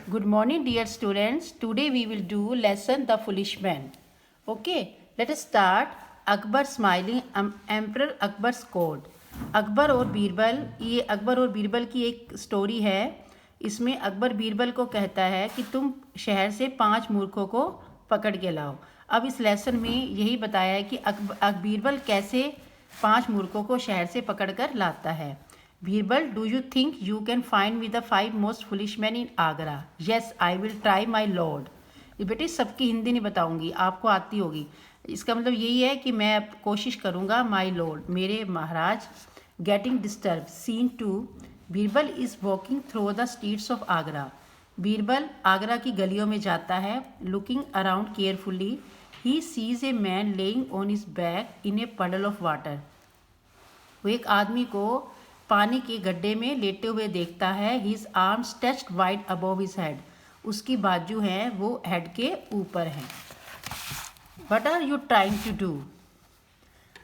Good morning, dear students. Today we will do lesson The Foolish Man. Okay, let us start. Akbar smiling, Emperor Akbar's court. Akbar और बीरबल, ये अकबर और बीरबल की एक story है। इसमें अकबर बीरबल को कहता है कि तुम शहर से 5 मूर्खों को पकड़ के लाओ। अब इस लेसन में यही बताया है कि बीरबल कैसे 5 मूर्खों को शहर से पकड़ कर लाता है। Birbal, do you think you can find me the 5 most foolish man in Agra? Yes, I will try my lord. ये बेटे सबकी हिंदी नहीं बताऊंगी, आपको आती होगी। इसका मतलब यही है कि मैं कोशिश करूंगा। माई लॉर्ड, मेरे महाराज। Getting disturb, scene 2। Birbal is walking through the streets of Agra. Birbal Agra की गलियों में जाता है। Looking around carefully, he sees a man laying on his back in a puddle of water. वो एक आदमी को पानी के गड्ढे में लेटे हुए देखता है। His arms touched wide above his head. उसकी बाजू हैं वो हेड के ऊपर हैं। What are you trying to do?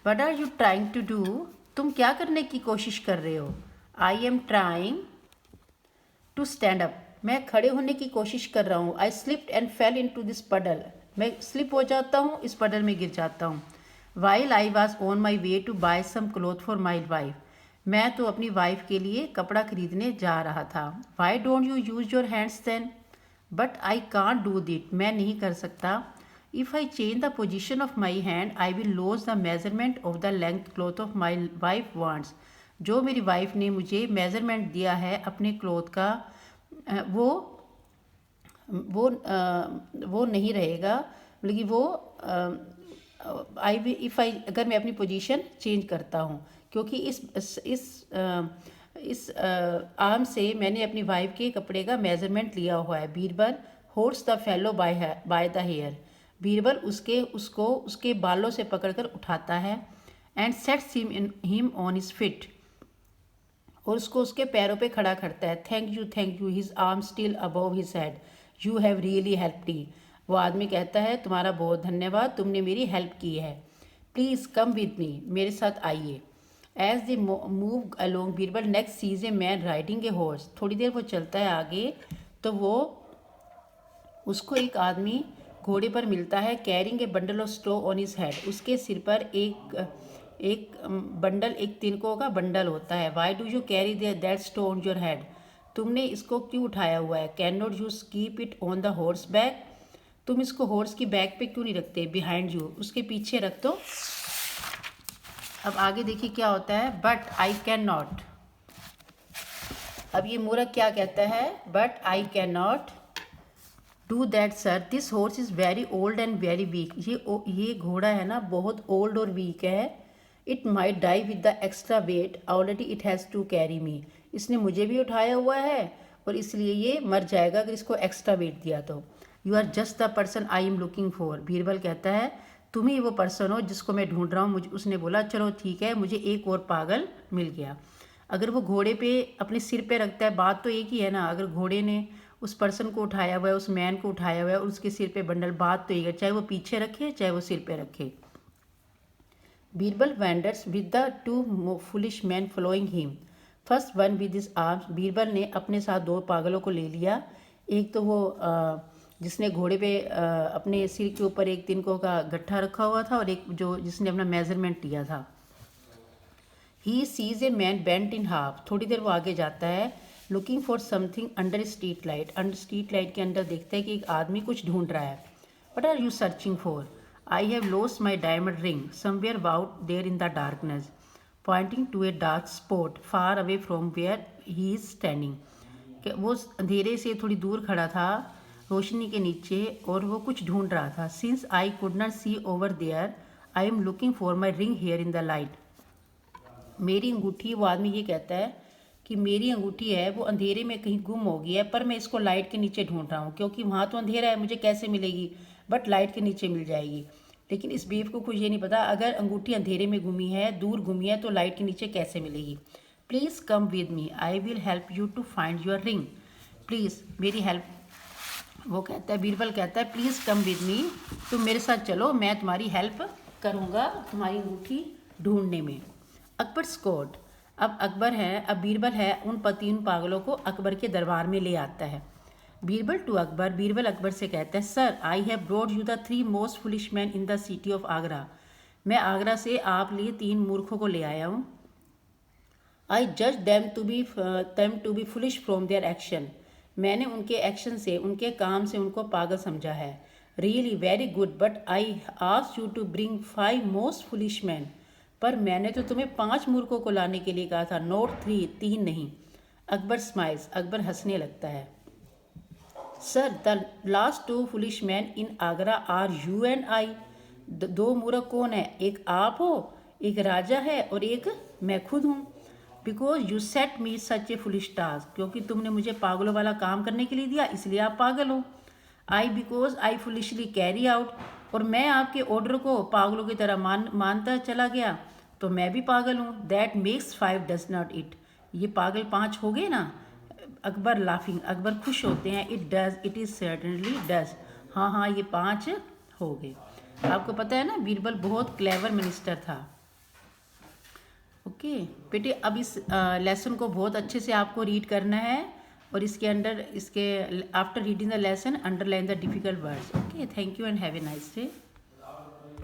What are you trying to do? तुम क्या करने की कोशिश कर रहे हो? I am trying to stand up. मैं खड़े होने की कोशिश कर रहा हूँ। I slipped and fell into this puddle. मैं स्लिप हो जाता हूँ, इस पडल में गिर जाता हूँ। While I was on my way to buy some cloth for my wife. मैं तो अपनी वाइफ के लिए कपड़ा खरीदने जा रहा था। Why don't you use your hands then? But I can't do that. मैं नहीं कर सकता। If I change the position of my hand I will lose the measurement of the length cloth of my wife wants. जो मेरी wife ने मुझे measurement दिया है अपने क्लॉथ का, वो वो नहीं रहेगा। मतलब कि वो अगर मैं अपनी पोजीशन चेंज करता हूँ, क्योंकि इस आर्म से मैंने अपनी वाइफ के कपड़े का मेजरमेंट लिया हुआ है। Birbal holds the fellow by the hair. Birbal उसके बालों से पकड़कर उठाता है। And sets him on his feet, और उसको उसके पैरों पे खड़ा करता है। Thank you his arm still above his head. You have really helped me. वो आदमी कहता है, तुम्हारा बहुत धन्यवाद, तुमने मेरी हेल्प की है। प्लीज़ कम विद मी, मेरे साथ आइए। As they move along, Birbal next sees a man riding a horse. थोड़ी देर वो चलता है आगे, तो वो उसको एक आदमी घोड़े पर मिलता है। Carrying a bundle of straw on his head. उसके सिर पर एक बंडल, एक तिनकों का बंडल होता है। Why do you carry that straw on your head? तुमने इसको क्यों उठाया हुआ है? Can not you keep it on the horse back? तुम इसको हॉर्स की बैक पे क्यों नहीं रखते? बिहाइंड यू, उसके पीछे रख दो। अब आगे देखिए क्या होता है। But I can not. अब ये मूर्ख क्या कहता है? But I can not do that sir, this horse is very old and very weak. ये घोड़ा है ना, बहुत ओल्ड और वीक है। It might die with the extra weight already it has to carry me. इसने मुझे भी उठाया हुआ है और इसलिए ये मर जाएगा अगर इसको एक्स्ट्रा वेट दिया तो। You are just the person I am looking for. Birbal कहता है, तुम ही वो पर्सन हो जिसको मैं ढूंढ रहा हूँ। मुझे उसने बोला, चलो ठीक है, मुझे एक और पागल मिल गया। अगर वो घोड़े पे अपने सिर पे रखता है, बात तो एक ही है ना। अगर घोड़े ने उस पर्सन को उठाया हुआ है, उस मैन को उठाया हुआ है और उसके सिर पे बंडल, बात तो एक है, चाहे वो पीछे रखे चाहे वो सिर पे रखे। Birbal vendors with the 2 foolish man following him. First one with his arms. Birbal ने अपने साथ 2 पागलों को ले लिया। एक तो वो जिसने घोड़े पे अपने सिर के ऊपर एक तिनकों का गट्ठा रखा हुआ था, और एक जिसने अपना मेजरमेंट लिया था। ही sees a man bent in half. थोड़ी देर वो आगे जाता है। Looking for something under street light. Under street light के अंदर देखता है कि एक आदमी कुछ ढूंढ रहा है। What are you searching for? I have lost my diamond ring somewhere about there in the darkness, pointing to a dark spot far away from where he is standing. वो अंधेरे से थोड़ी दूर खड़ा था, रोशनी के नीचे, और वो कुछ ढूंढ रहा था। Since I could not see over there I am looking for my ring here in the light. मेरी अंगूठी, वो आदमी ये कहता है कि मेरी अंगूठी है वो अंधेरे में कहीं गुम हो गई है, पर मैं इसको लाइट के नीचे ढूंढ रहा हूँ, क्योंकि वहाँ तो अंधेरा है, मुझे कैसे मिलेगी? बट लाइट के नीचे मिल जाएगी। लेकिन इस बेवकूफ़ को ये नहीं पता, अगर अंगूठी अंधेरे में गुमी है, दूर गुमी है, तो लाइट के नीचे कैसे मिलेगी? Please come with me, I will help you to find your ring. Please मेरी हेल्प, वो कहता है, बीरबल कहता है, प्लीज़ कम विद मी, तुम मेरे साथ चलो, मैं तुम्हारी हेल्प करूँगा तुम्हारी अंगूठी ढूंढने में। अकबर स्कोर्ट। अब बीरबल है, उन 3 पागलों को अकबर के दरबार में ले आता है। बीरबल टू अकबर, बीरबल अकबर से कहता है, sir I have brought you the 3 most foolish man in the city of Agra. मैं आगरा से आप लिए 3 मूर्खों को ले आया हूँ। आई जज them to be foolish from their action. मैंने उनके एक्शन से, उनके काम से उनको पागल समझा है। Really very good, but I ask you to bring 5 most foolish man. पर मैंने तो तुम्हें 5 मूर्खों को लाने के लिए कहा था, नॉट 3, 3 नहीं। अकबर स्माइल्स, अकबर हंसने लगता है। Sir the last 2 foolish man in Agra are you and I. 2 मूर्ख कौन है? एक आप हो, एक राजा है और एक मैं खुद हूँ। Because you set me such A foolish task, क्योंकि तुमने मुझे पागलों वाला काम करने के लिए दिया, इसलिए आप पागल हो। I because I foolishly carry out, और मैं आपके ऑर्डर को पागलों की तरह मानता चला गया, तो मैं भी पागल हूँ। That makes 5 does not it. ये पागल 5 हो गए ना। अकबर लाफिंग, अकबर खुश होते हैं। It does, it is certainly does. हाँ हाँ, ये 5 हो गए। आपको पता है ना, बीरबल बहुत क्लेवर मिनिस्टर था। ओके बेटे, अब इस लेसन को बहुत अच्छे से आपको रीड करना है, और इसके अंडर, इसके after reading the lesson underline the difficult words. Okay, thank you and have a nice day.